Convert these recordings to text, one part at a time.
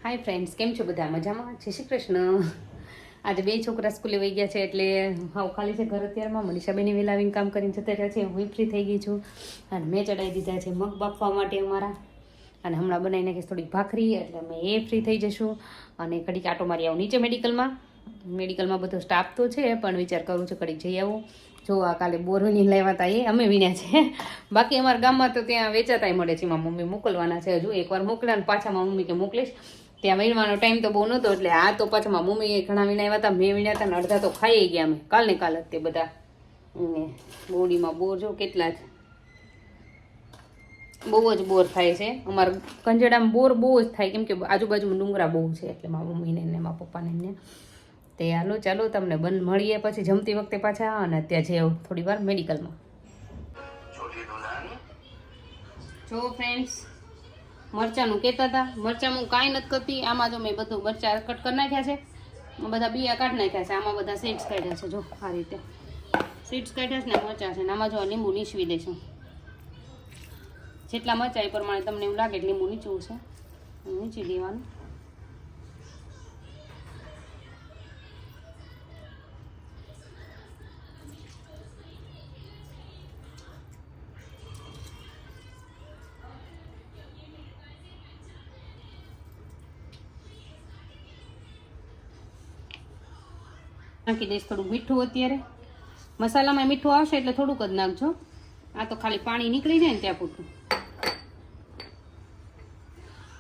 Hi friends, કેમ છો બધા? મજામાં? જય શ્રી કૃષ્ણ. આજે બે છોકરા સ્કૂલે વહી ગયા છે એટલે હાવ ખાલી છે ઘર અત્યારમાં. મનીષાબેને વહેલા આવીને કામ કરીને જતા રહ્યા છે. હું ફ્રી થઈ ગઈ છું અને મેં ચડાવી દીધા છે મગ બાફવા માટે અમારા. અને હમણાં બનાવી નાખીશ થોડીક ભાખરી, એટલે અમે એ ફ્રી થઈ જશું. અને ઘડીક આટો મારી આવું નીચે મેડિકલમાં બધો સ્ટાફ તો છે, પણ વિચાર કરું છું ઘડીક જઈ આવું. જો આ કાલે બોર વીણી લાવ્યા હતા, એ અમે વીણ્યા છે. બાકી અમારા ગામમાં તો ત્યાં વેચાતાય મળે છે. એમાં મમ્મી મોકલવાના છે. હજુ એકવાર મોકલ્યા ને પાછા મમ્મી કે મોકલીશ. ત્યાં વીણવાનો ટાઈમ તો બહુ નહોતો, એટલે આ તો પાછા મમ્મીએ ઘણા વીણાવ્યા હતા, મેં વીણ્યા હતા ને અડધા તો ખાઈ ગયા અમે કાલ જ તે બધા. બોડીમાં બોર જો કેટલા જ, બહુ જ બોર થાય છે અમારા કંજડામાં. બોર બહુ જ થાય, કેમ કે આજુબાજુમાં ડુંગરા બહુ છે, એટલે મારા મમ્મીને ને મારા પપ્પાને ને. તે ચાલો તમને મળીએ પછી જમતી વખતે પાછા. અને અત્યારે જે થોડી વાર મેડિકલમાં. જો ફ્રેન્ડ્સ, મરચાંનું કહેતા હતા, મરચાં હું કાંઈ નથી કરતી. આમાં જો મેં બધું મરચાં કટ કરી નાખ્યા છે, બધા બિયા કાઢી નાખ્યા છે. આમાં બધા સીડ્સ કાઢ્યા છે. જો આ રીતે સીડ્સ કાઢ્યા છે ને મરચાં છે ને. આમાં જો લીંબુ નીચવી દઈશું. જેટલા મરચાં એ પ્રમાણે તમને એવું લાગે લીંબુ નીચવું છે, નીચી દેવાનું. નાખી દઈશ થોડું મીઠું. અત્યારે મસાલામાં મીઠું આવશે એટલે થોડુંક જ નાખજો. આ તો ખાલી પાણી નીકળી જાય ને ત્યાં પૂરતું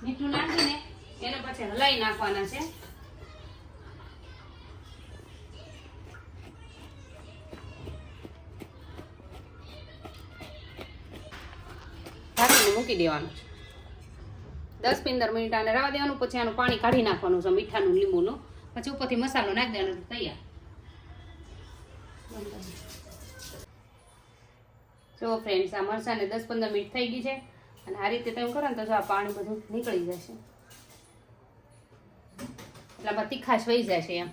મીઠું નાખીને એને પછી હલાવી નાખવાના છે. ઢાંકીને મૂકી દેવાનું છે 10-15 મિનિટ. આને રાવા દેવાનું. પછી આનું પાણી કાઢી નાખવાનું છે મીઠાનું, લીંબુનું. પછી ઉપરથી મસાલો નાખી દેવાનો, તૈયાર. જો ફ્રેન્ડ્સ, આ મરચાંને 10-15 મિનિટ થઈ ગઈ છે. અને આ રીતે તમે કરો ને તો જો આ પાણી બધું નીકળી જશે, એટલે આમાં તીખાશ વહી જશે. એમ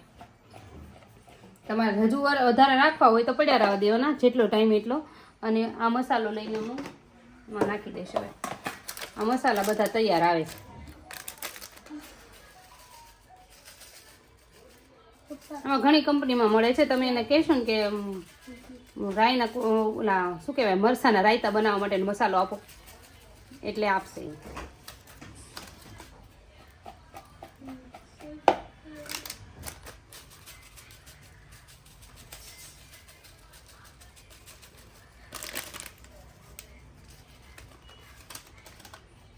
તમારે હજુ વધારે રાખવા હોય તો પડ્યા રહેવા દેવાના, જેટલો ટાઈમ એટલો. અને આ મસાલો લઈને હું એમાં નાખી દઈશ. હવે આ મસાલા બધા તૈયાર આવે છે. આમાં ઘણી કંપનીમાં મળે છે. તમે એને કહેશો ને કે રાઈના ઓલા શું કહેવાય, મરસાના રાયતા બનાવવા માટે મસાલો આપો, એટલે આપશે.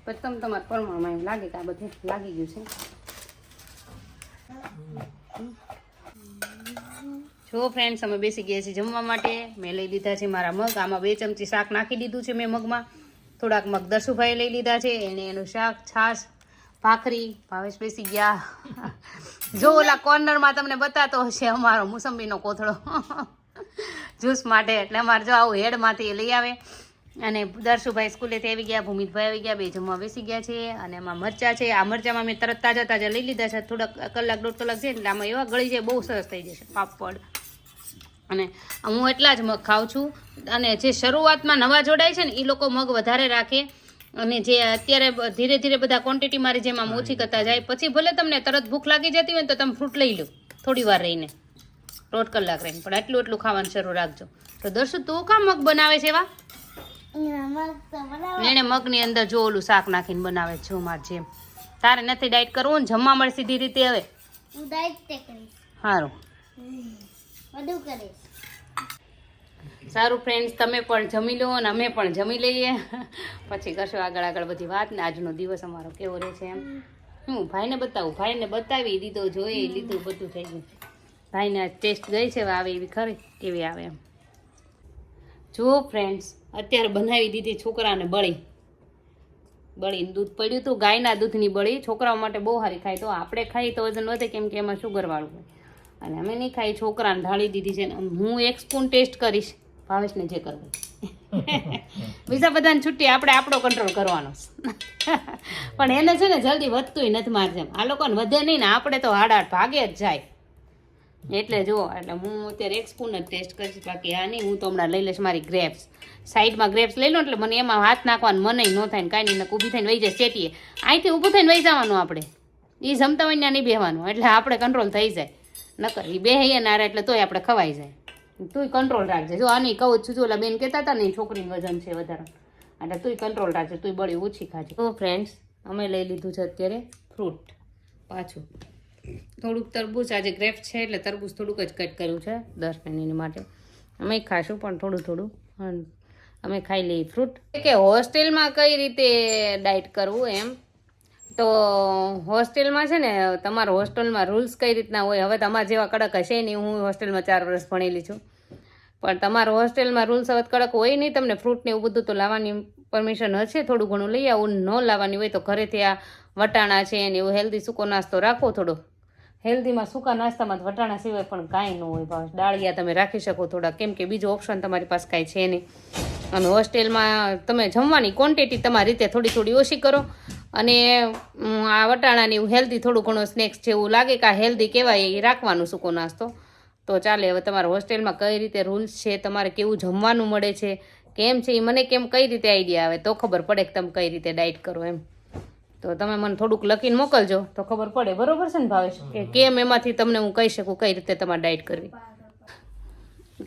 પછી તમે તમારા પરમાણમાં એમ લાગે કે આ બધું લાગી ગયું છે. જો ફ્રેન્ડ્સ, અમે બેસી ગયા છીએ જમવા માટે. મેં લઈ લીધા છે મારા મગ. આમાં 2 ચમચી શાક નાખી દીધું છે મેં મગમાં. થોડાક મગ દર્શુભાઈએ લઈ લીધા છે, એને એનું શાક, છાશ, ભાખરી. ભાવેશ બેસી ગયા. જો ઓલા કોર્નરમાં તમને બતાતો હશે અમારો મોસંબીનો કોથળો જ્યુસ માટે. એટલે અમારે જો આવું હેડમાંથી લઈ આવે. અને દર્શુભાઈ સ્કૂલેથી આવી ગયા, ભૂમિતભાઈ આવી ગયા, બે જમવા બેસી ગયા છે. અને એમાં મરચાં છે. આ મરચાંમાં મેં તરત તાજા લઈ લીધા છે. થોડાક કલાક 1.5 કલાક છે એટલે આમાં એવા ગળી જાય, બહુ સરસ થઈ જશે પાપડ. અને હું એટલા જ મગ ખાઉં છું. અને જે શરૂઆતમાં નવા જોડાય છે ને એ લોકો મગ વધારે રાખે. અને જે અત્યારે ધીરે ધીરે બધા ક્વોન્ટિટી મારી જેમાં ઓછી કરતા જાય. પછી ભલે તમને તરત ભૂખ લાગી જતી હોય ને તો તમે ફ્રૂટ લઈ લો થોડી વાર રહીને, 1.5 કલાક રહીને, પણ એટલું ખાવાનું શરૂ રાખજો. તો દર્શુ, તું કામ મગ બનાવે છે એવા? એને મગની અંદર જો ઓલું શાક નાખીને બનાવે છે માર જેમ. તારે નથી ડાયટ કરવું ને, જમવા મળે સીધી રીતે. હવે સારું સારું ફ્રેન્ડ્સ, તમે પણ જમી લો અને અમે પણ જમી લઈએ. પછી કરશો આગળ બધી વાત. ને આજનો દિવસ અમારો કેવો રહે છે એમ હું ભાઈને બતાવું. ભાઈને બતાવી દીધો, જોઈ લીધું, બધું થઈ ગયું. ભાઈને ટેસ્ટ ગઈ છે, આવે એવી ખરી કેવી આવે એમ. જો ફ્રેન્ડ્સ, અત્યારે બનાવી દીધી છોકરાને બળીને દૂધ પડ્યું હતું, ગાયના દૂધની બળી. છોકરાઓ માટે બહુ સારી ખાય. તો આપણે ખાઈ તો વજન વધે, કેમ કે એમાં શુગરવાળું હોય. અને અમે નહીં ખાઈ, છોકરાને ઢાળી દીધી છે. હું 1 સ્પૂન ટેસ્ટ કરીશ, ભાવેશને જે કરવું. બીજા બધાને છૂટી, આપણે આપણો કંટ્રોલ કરવાનો. પણ એને છે ને જલ્દી વધતું નથી માર જેમ. આ લોકોને વધે નહીં ને, આપણે તો હાડ ભાગે જ જાય. એટલે જુઓ, એટલે હું અત્યારે 1 સ્પૂન જ ટેસ્ટ કરીશ. બાકી આ નહીં. હું તો હમણાં લઈ લઈશ મારી ગ્રેપ્સ. સાઈડમાં ગ્રેપ્સ લઈ લો એટલે મને એમાં હાથ નાખવાનું મને ન થાય ને કાંઈ નહીં. ઊભી થઈને વહી જાય ચેટીએ. અહીંથી ઊભું થઈને વહી જવાનું આપણે. એ જમતા હોય ત્યાં નહીં બેહવાનું, એટલે આપણે કંટ્રોલ થઈ જાય. નકર એ બેહીએ નારે એટલે તોય આપણે ખવાઈ જાય. તુંય કંટ્રોલ રાખજે. જો આની કહું છું, ઓલા બેન કહેતા હતા ને છોકરીનું વજન છે વધારે, એટલે તુંય કંટ્રોલ રાખજે, તુંય બળી ઓછી ખાજે. તો ફ્રેન્ડ્સ, અમે લઈ લીધું છે અત્યારે ફ્રૂટ. પાછું થોડુંક તરબૂચ, આજે ગ્રેપ છે એટલે તરબૂચ થોડુંક જ કટ કર્યું છે દર્શન એની માટે. અમે ખાશું પણ થોડું થોડું. અમે ખાઈ લઈએ ફ્રૂટ. કે હોસ્ટેલમાં કઈ રીતે ડાયટ કરવું એમ, તો હોસ્ટેલમાં છે ને તમારા હોસ્ટેલમાં રૂલ્સ કઈ રીતના હોય. હવે તમારા જેવા કડક હશે નહીં, હું હોસ્ટેલમાં 4 વર્ષ ભણેલી છું, પણ તમારા હોસ્ટેલમાં રૂલ્સ હવે કડક હોય નહીં. તમને ફ્રૂટ ને એવું બધું તો લાવવાની પરમિશન હશે, થોડું ઘણું લઈ આવું. ન લાવવાની હોય તો ઘરેથી આ વટાણા છે ને એવું હેલ્ધી સૂકો નાસ્તો રાખો. થોડો હેલ્ધીમાં સૂકા નાસ્તામાં વટાણા સિવાય પણ કાંઈ ન હોય. ભાવ ડાળિયા તમે રાખી શકો થોડા, કેમ કે બીજો ઓપ્શન તમારી પાસે કાંઈ છે નહીં. અને હોસ્ટેલમાં તમે જમવાની ક્વોન્ટિટી તમારી રીતે થોડી થોડી ઓછી કરો. અને આ વટાણાની એવું હેલ્ધી થોડું ઘણું સ્નેક્સ જેવું લાગે કે આ હેલ્ધી કહેવાય એ રાખવાનું સૂકો નાસ્તો તો ચાલે. હવે તમારા હોસ્ટેલમાં કઈ રીતે રૂલ્સ છે, તમારે કેવું જમવાનું મળે છે, કેમ છે, એ મને કેમ કઈ રીતે આઈડિયા આવે તો ખબર પડે કે તમે કઈ રીતે ડાયટ કરો એમ. તો તમે મને થોડુંક લખીને મોકલજો તો ખબર પડે. બરોબર છે ને ભાવેશ? કે કેમ એમાંથી તમને હું કહી શકું કઈ રીતે તમારે ડાયટ કરવી.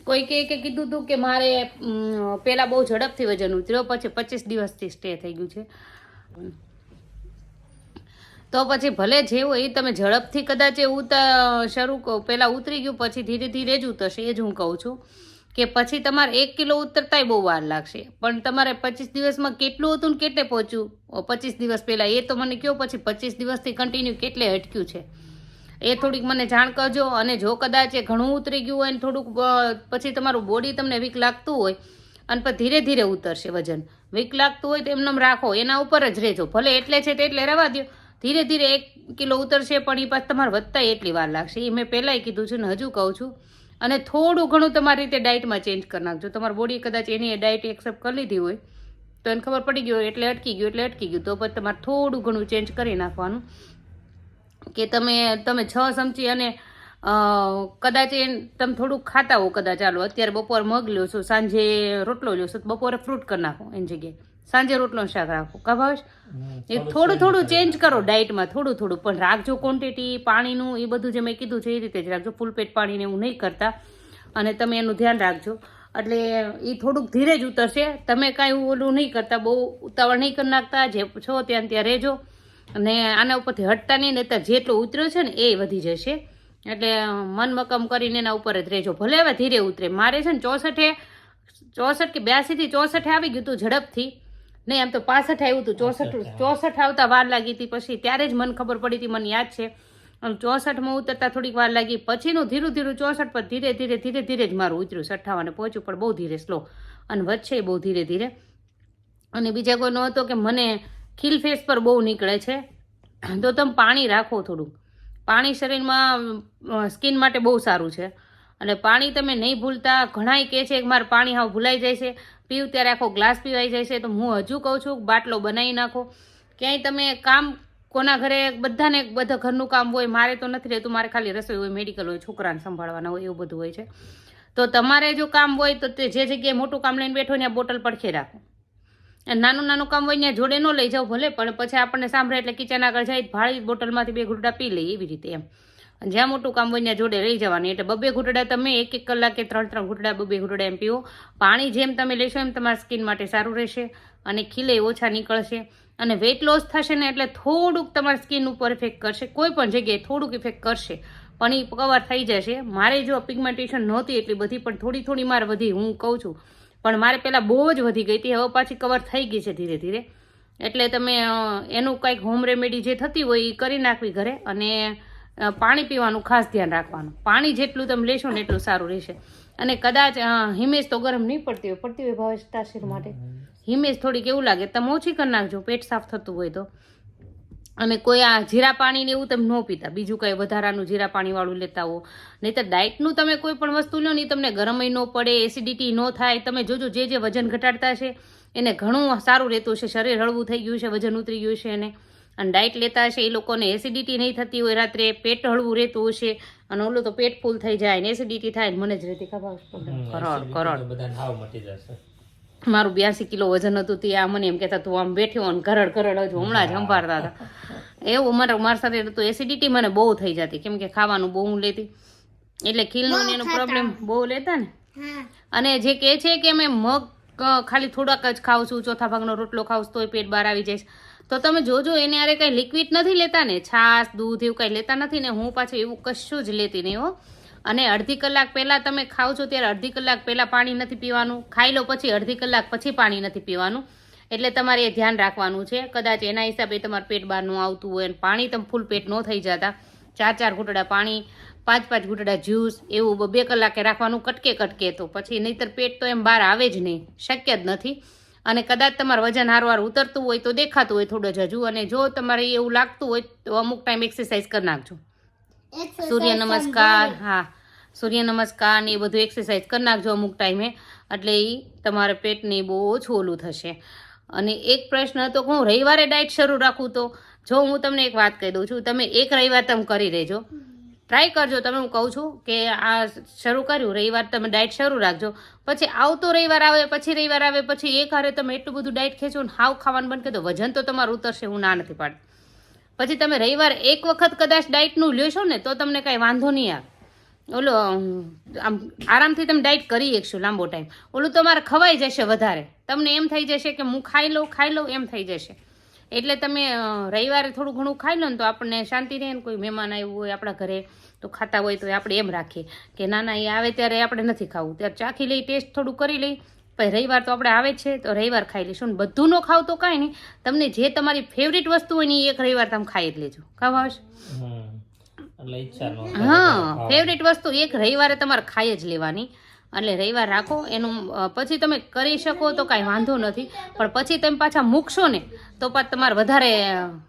કોઈ કે કીધું હતું કે મારે પહેલાં બહુ ઝડપથી વજન ઉતર્યો, પછી 25 દિવસથી સ્ટે થઈ ગયું છે. તો પછી ભલે જેવું એ તમે ઝડપથી કદાચ શરૂ પહેલાં ઉતરી ગયું, પછી ધીરે ધીરે જ ઉતરશે. એ જ હું કહું છું કે પછી તમારે 1 કિલો ઉતરતાય બહુ વાર લાગશે, પણ તમારે 25 દિવસમાં કેટલું હતું ને કેટલે પહોંચ્યું 25 દિવસ પહેલાં એ તો મને કહો. પછી 25 દિવસથી કન્ટિન્યુ કેટલે અટક્યું છે એ થોડીક મને જાણ કરજો. અને જો કદાચ એ ઘણું ઉતરી ગયું હોય ને થોડુંક પછી તમારું બોડી તમને વીક લાગતું હોય અને પછી ધીરે ધીરે ઉતરશે વજન. વીક લાગતું હોય તો એમને રાખો, એના ઉપર જ રહેજો. ભલે એટલે છે તેટલે રહેવા દો, ધીરે ધીરે 1 કિલો ઉતરશે, પણ એ પાછું તમારે વધતા એટલી વાર લાગશે. એ મેં પહેલાંય કીધું છે ને હજુ કહું છું. અને થોડું ઘણું તમારી રીતે ડાયટમાં ચેન્જ કરી નાખજો. તમારી બોડી કદાચ એની ડાયટ એક્સેપ્ટ કરી લીધી હોય તો એને ખબર પડી ગયો એટલે અટકી ગયું તો પછી તમારે થોડું ઘણું ચેન્જ કરી નાખવાનું. કે તમે 6 ચમચી અને કદાચ તમે થોડુંક ખાતા હો, કદાચ ચાલો અત્યારે બપોર મગ લો છો, સાંજે રોટલો લો છો, બપોરે ફ્રૂટ કરી નાખો એની જગ્યાએ, સાંજે રોટલો શાક રાખો. કા ભાવેશ? એ થોડું થોડું ચેન્જ કરો ડાયટમાં, થોડું થોડું પણ રાખજો. ક્વોન્ટિટી પાણીનું એ બધું જે મેં કીધું છે એ રીતે જ રાખજો. ફૂલ પેટ પાણીને એવું નહીં કરતા, અને તમે એનું ધ્યાન રાખજો. એટલે એ થોડુંક ધીરે જ ઉતરશે. તમે કાંઈ ઓલું નહીં કરતા, બહુ ઉતાવળ નહીં કરી નાખતા. જે છો ત્યાં રહેજો અને આના ઉપરથી હટતા નહીં, નહીં તો જેટલો ઉતર્યો છે ને એ વધી જશે. એટલે મન મક્કમ કરીને એના ઉપર જ રહેજો. ભલે હવે ધીરે ઉતરે. મારે છે ને 64 કે 82 થી 64 આવી ગયું હતું ઝડપથી. નહીં આમ તો 65 આવ્યું હતું. 64 આવતા વાર લાગી હતી. પછી ત્યારે જ મને ખબર પડી હતી, મને યાદ છે. 64માં ઉતરતા થોડીક વાર લાગી. પછીનું ધીરું 64 પર ધીરે ધીરે જ મારું ઉતર્યું. 58 પહોંચ્યું, પણ બહુ ધીરે, સ્લો. અને વચ્ચે બહુ ધીરે ધીરે. અને બીજા કોઈ નહોતો કે મને ખીલ ફેસ પર બહુ નીકળે છે, તો તમે પાણી રાખો થોડુંક. પાણી શરીરમાં સ્કિન માટે બહુ સારું છે. અને પાણી તમે નહીં ભૂલતા. ઘણાય કહે છે કે મારે પાણી હાવ ભૂલાઈ જાય છે, પીવું ત્યારે આખો ગ્લાસ પીવાઈ જાય છે. તો હું હજુ કહું છું બાટલો બનાવી નાખો. ક્યાંય તમે કામ, કોના ઘરે બધા ઘરનું કામ હોય, મારે તો નથી રહેતું. મારે ખાલી રસોઈ હોય, મેડિકલ હોય, છોકરાને સંભાળવાના હોય, એવું બધું હોય છે. તો તમારે જો કામ હોય તો તે જે જગ્યાએ મોટું કામ લઈને બેઠો ત્યાં બોટલ પડખે રાખો. નાનું કામ હોય ત્યાં જોડે ન લઈ જાઓ ભલે, પણ પછી આપણને સાંભળે એટલે કિચન આગળ જાય ભાળી બોટલમાંથી 2 ઘૂંટડા પી લઈએ એવી રીતે એમ. અને જ્યાં મોટું કામ હોય ત્યાં જોડે લઈ જવાની. એટલે 2 ઘૂંટડા તમે 1 કલાકે 3 ઘૂંટડા 2 ઘૂંટડા એમ પીવો. પાણી જેમ તમે લેશો એમ તમારા સ્કિન માટે સારું રહેશે અને ખીલે ઓછા નીકળશે. અને વેઇટ લોસ થશે ને એટલે થોડુંક તમારી સ્કિન ઉપર ઇફેક્ટ કરશે, કોઈ પણ જગ્યાએ થોડુંક ઇફેક્ટ કરશે, પણ એ કવર થઈ જશે. મારે જો પિગમેન્ટેશન નહોતી એટલી બધી, પણ થોડી મારે વધી, હું કહું છું. પણ મારે પહેલાં બહુ જ વધી ગઈ હતી, હવે પાછી કવર થઈ ગઈ છે ધીરે ધીરે. એટલે તમે એનું કંઈક હોમ રેમેડી જે થતી હોય એ કરી નાખવી ઘરે. અને પાણી પીવાનું ખાસ ધ્યાન રાખવાનું. પાણી જેટલું તમે લેશો ને એટલું સારું રહેશે. અને કદાચ હિમેજ તો ગરમ નહીં પડતી હોય ભાવેશ તાસીર માટે. હિમેજ થોડીક એવું લાગે તમે ઓછી કરી નાખજો, પેટ સાફ થતું હોય તો. અને કોઈ આ જીરા પાણી ને એવું તમે ન પીતા, બીજું કંઈ વધારાનું જીરા પાણીવાળું લેતા હો. નહીં તો ડાયટનું તમે કોઈ પણ વસ્તુ લો ને તમને ગરમય ન પડે, એસિડિટી ન થાય. તમે જોજો જે વજન ઘટાડતા છે એને ઘણું સારું રહેતું છે, શરીર હળવું થઈ ગયું છે, વજન ઉતરી ગયું છે એને. અને ડાયટ લેતા હશે એ લોકોને એસિડિટી નહીં થતી હોય, રાત્રે પેટ હળવું રહેતું હશે. અને ઓલું તો પેટ ફૂલ થઈ જાય ને એસિડિટી થાય ને મને જ રહેતી ખબર કરોડ. મારું 82 કિલો વજન હતું તે આ મને એમ કહેતા તું આમ બેઠી હોય ને ઘરડ ઘરડ હજુ હમણાં જ સંભાળતા હતા. એવું મારા સાથે તો એસિડિટી મને બહુ થઈ જતી, કેમ કે ખાવાનું બહુ લેતી, એટલે ખીલનો એનો પ્રોબ્લેમ બહુ લેતા ને. અને જે કહે છે કે મેં મગ ખાલી થોડાક જ ખાઉં છું, ચોથા ભાગનો રોટલો ખાઉં છું તોય પેટ બહાર આવી જાય, તો તમે જોજો એને અરે કંઈ લિક્વિડ નથી લેતા ને, છાશ દૂધ એવું કંઈ લેતા નથી ને. હું પાછું એવું કશું જ લેતી નહીં હો. અને અડધી કલાક પહેલાં તમે ખાઓ છો ત્યારે અડધી કલાક પહેલાં પાણી નથી પીવાનું, ખાઈ લો પછી અડધી કલાક પછી પાણી નથી પીવાનું. એટલે તમારે એ ધ્યાન રાખવાનું છે. કદાચ એના હિસાબે તમારું પેટ બહારનું આવતું હોય અને પાણી તમે ફૂલ પેટ ન થઈ જતા, 4 ઘૂંટડા પાણી, 5 ઘૂંટડા જ્યુસ એવું 2 કલાકે રાખવાનું, કટકે તો પછી નહીંતર પેટ તો એમ બહાર આવે જ નહીં, શક્ય જ નથી. અને કદાચ તમારું વજન હારવાર ઉતરતું હોય તો દેખાતું હોય થોડું જ હજુ, અને જો તમારે એવું લાગતું હોય તો અમુક ટાઈમ એક્સરસાઇઝ કરી નાખજો, સૂર્ય નમસ્કાર, હા સૂર્ય નમસ્કાર ને એ બધું એક્સરસાઇઝ કરી નાખજો અમુક ટાઈમે, એટલે એ તમારા પેટને બહુ ઓછું ઓલું થશે. અને એક પ્રશ્ન હતો કે હું રવિવારે ડાયટ શરૂ રાખું, તો જો હું તમને એક વાત કહી દઉં છું, તમે એક રવિવાર તમે કરી રહેજો, ટ્રાય કરજો. તમે હું કહું છું કે આ શરૂ કર્યું રવિવાર તમે ડાયટ શરૂ રાખજો, પછી આવતો રવિવાર આવે પછી એક હારે તમે એટલું બધું ડાયટ ખેંચો ને હાવ ખાવાનું બંધ કરી દો, વજન તો તમારું ઉતરશે, હું ના નથી પાડતી. પછી તમે રવિવાર એક વખત કદાચ ડાયટનું લેશો ને તો તમને કાંઈ વાંધો નહીં આવે, ઓલો આમ આરામથી તમે ડાયટ કરી શકશો લાંબો ટાઈમ. ઓલું તમારે ખવાઈ જશે વધારે, તમને એમ થઈ જશે કે હું ખાઈ લઉં એમ થઈ જશે. એટલે તમે રવિવારે થોડું ઘણું ખાઈ લો ને તો આપણને શાંતિ રહે ને. કોઈ મહેમાન આવ્યું હોય આપણા ઘરે તો ખાતા હોય તો આપણે એમ રાખીએ કે ના એ આવે ત્યારે આપણે નથી ખાવું, ત્યારે ચાખી લઈ, ટેસ્ટ થોડું કરી લઈ, પછી રવિવાર તો આપણે આવે છે તો રવિવાર ખાઈ લઈશું. ને બધું ન ખાવ તો કાંઈ નહીં, તમને જે તમારી ફેવરિટ વસ્તુ હોય ને એ એક રવિવાર તમે ખાઈ જ લેજો. ખાવા આવશે? હા, ફેવરિટ વસ્તુ એક રવિવારે તમારે ખાઈ જ લેવાની. એટલે રવિવાર રાખો, એનું પછી તમે કરી શકો તો કાંઈ વાંધો નથી, પણ પછી તમે પાછા મૂકશો ને તો પાછું તમારે વધારે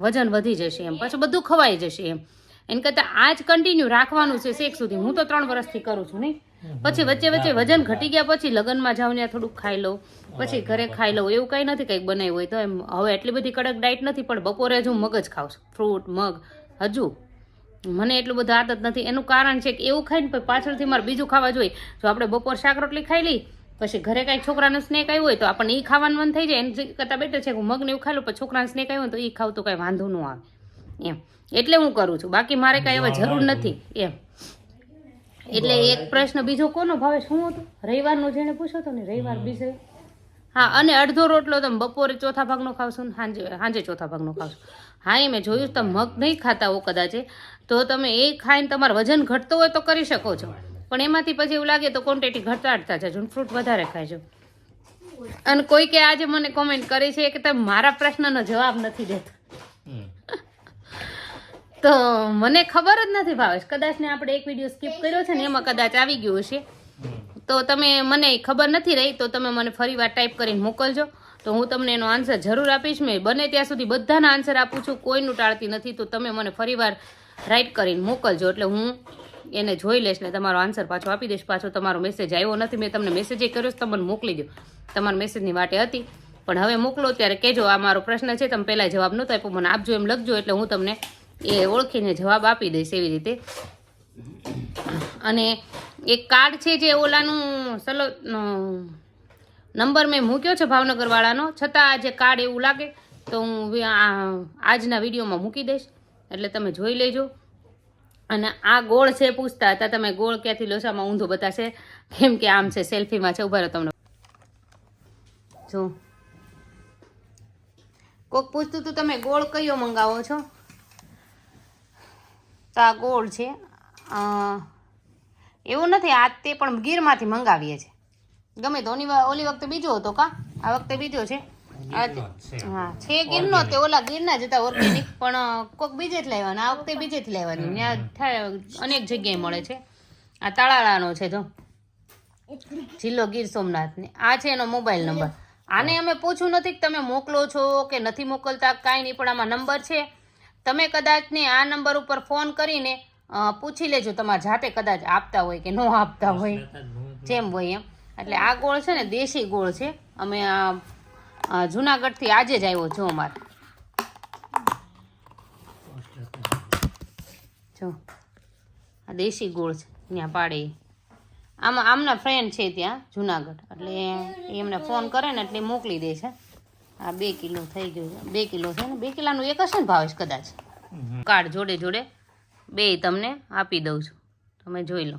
વજન વધી જશે, એમ પાછું બધું ખવાઈ જશે એમ. એને કરતાં આ જ કન્ટિન્યુ રાખવાનું છે છેક સુધી. હું તો 3 વર્ષથી કરું છું નહીં, પછી વચ્ચે વજન ઘટી ગયા પછી લગ્નમાં જાઉં ત્યાં થોડુંક ખાઈ લઉં, પછી ઘરે ખાઈ લઉં, એવું કંઈ નથી કંઈક બનાવ્યું હોય તો. એમ હવે એટલી બધી કડક ડાયટ નથી, પણ બપોરે જ હું મગ જ ખાઉં છું, ફ્રૂટ મગ હજુ મને એટલું બધું આદત નથી. એનું કારણ છે કે એવું ખાઈને પછી પાછળથી મારે બીજું ખાવા જોઈએ. જો આપણે બપોર શાક રોટલી ખાઈ લઈ પછી ઘરે કાંઈક છોકરાનું સ્નેક આવ્યું હોય તો આપણને એ ખાવાનું મન થઈ જાય, એને કરતાં બેટર છે કે હું મગને એવું ખાઈ લઉં, પછી છોકરાનું સ્નેક આવ્યું હોય તો એ ખાવું તો કાંઈ વાંધો ન આવે એમ. એટલે હું કરું છું, બાકી મારે કાંઈ હવે જરૂર નથી એમ. એટલે એક પ્રશ્ન બીજો કોનો ભાવે શું હતો રવિવારનો જેને પૂછ્યો હતો ને, રવિવાર બીજો હા. અને અડધો રોટલો તમે બપોરે ચોથા ભાગનો ખાવશો ને સાંજે ચોથા ભાગનો ખાવશો. હા એ મેં જોયું, તમે મગ નહીં ખાતા હો કદાચ, તો તમે એ ખાઈને તમારું વજન ઘટતો હોય તો કરી શકો છો, પણ એમાંથી પછી એવું લાગે તો ક્વોન્ટિટી ઘટાડતા જજો, ફ્રૂટ વધારે ખાઈજો. અને કોઈ કે આજે મને કોમેન્ટ કરી છે કે તમે મારા પ્રશ્નનો જવાબ નથી દેતા, તો મને ખબર જ નથી ભાવેશ, કદાચ ને આપણે એક વિડીયો સ્કીપ કર્યો છે ને એમાં કદાચ આવી ગયું હશે, તો તમે મને ખબર નથી રહી તો તમે મને ફરીવાર ટાઈપ કરીને મોકલજો, તો હું તમને એનો આન્સર જરૂર આપીશ. મેં બને ત્યાં સુધી બધાના આન્સર આપું છું, કોઈનું ટાળતી નથી, તો તમે મને ફરીવાર રાઈટ કરીને મોકલજો, એટલે હું એને જોઈ લઈશ ને તમારો આન્સર પાછો આપી દઈશ. પાછો તમારો મેસેજ આવ્યો નથી, મેં તમને મેસેજ કર્યો છે, તમને મોકલી દો, તમારા મેસેજની વાટે હતી, પણ હવે મોકલો ત્યારે કહેજો આ મારો પ્રશ્ન છે, તમે પહેલાં જવાબ નહોતો આપ્યો, મને આપજો એમ લખજો, એટલે હું તમને એ ઓળખીને જવાબ આપી દઈશ એવી રીતે. અને એક કાર્ડ છે જે ઓલાનું નંબર મેં મૂક્યો છે ભાવનગરવાળાનો, છતાં આ જે કાર્ડ એવું લાગે તો હું આજના વિડીયોમાં મૂકી દઈશ, એટલે તમે જોઈ લેજો. અને આ ગોળ છે પૂછતા હતા તમે, ગોળ ક્યાંથી લોસામાં ઊંધો બતાશે, કેમ કે આમ છે સેલ્ફીમાં છે, ઉભા રહો તમને જો. કોક પૂછતું હતું તમે ગોળ કયો મંગાવો છો, તો આ ગોળ છે, એવું નથી આ તે પણ ગીરમાંથી મંગાવીએ છીએ, ગમે તો ઓલી વખતે બીજો હતો કા, આ વખતે બીજો છે. હા છે ગીરનો, તે ઓલા ગીરના જ હતા ઓર્ગેનિક, પણ કોક બીજે જ લેવાના, આ વખતે બીજે જ લેવાની, ત્યાં અનેક જગ્યાએ મળે છે. આ તાળાળાનો છે જો, જિલ્લો ગીર સોમનાથને, આ છે એનો મોબાઈલ નંબર. આને અમે પૂછ્યું નથી કે તમે મોકલો છો કે નથી મોકલતા, કાંઈ નહીં, પણ આમાં નંબર છે, તમે કદાચ ને આ નંબર ઉપર ફોન કરીને પૂછી લેજો, તમારા જાતે કદાચ આપતા હોય કે ન આપતા હોય, જેમ હોય એમ. એટલે આ ગોળ છે ને દેશી ગોળ છે, અમે જુનાગઢથી આજે જ આવ્યો છો અમારે, જો આ દેશી ગોળ છે ત્યાં પાડે. આમના ફ્રેન્ડ છે ત્યાં જુનાગઢ, એટલે એ એમને ફોન કરે ને એટલે મોકલી દે છે. આ 2 કિલો થઈ ગયું છે, 2 કિલો છે ને, 2 કિલોનું એક હશે ને ભાવેશ કદાચ. કાર્ડ જોડે જોડે 2 તમને આપી દઉં છું, તમે જોઈ લો.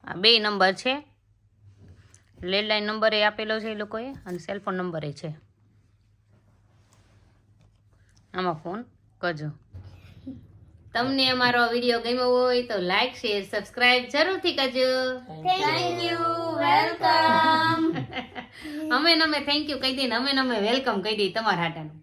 આ 2 નંબર છે, લેન્ડલાઇન નંબર એ આપેલો છે એ લોકોએ, અને સેલફોન નંબર એ છે. આમાં ફોન કરજો. તમને અમારો વિડીયો ગમ્યો હોય તો લાઈક શેર સબસ્ક્રાઇબ જરૂરથી કરજો. Thank you, welcome. અમે થેન્ક યુ કહી દઈએ, અમે વેલકમ કહી દઈએ તમારા હાટાનું.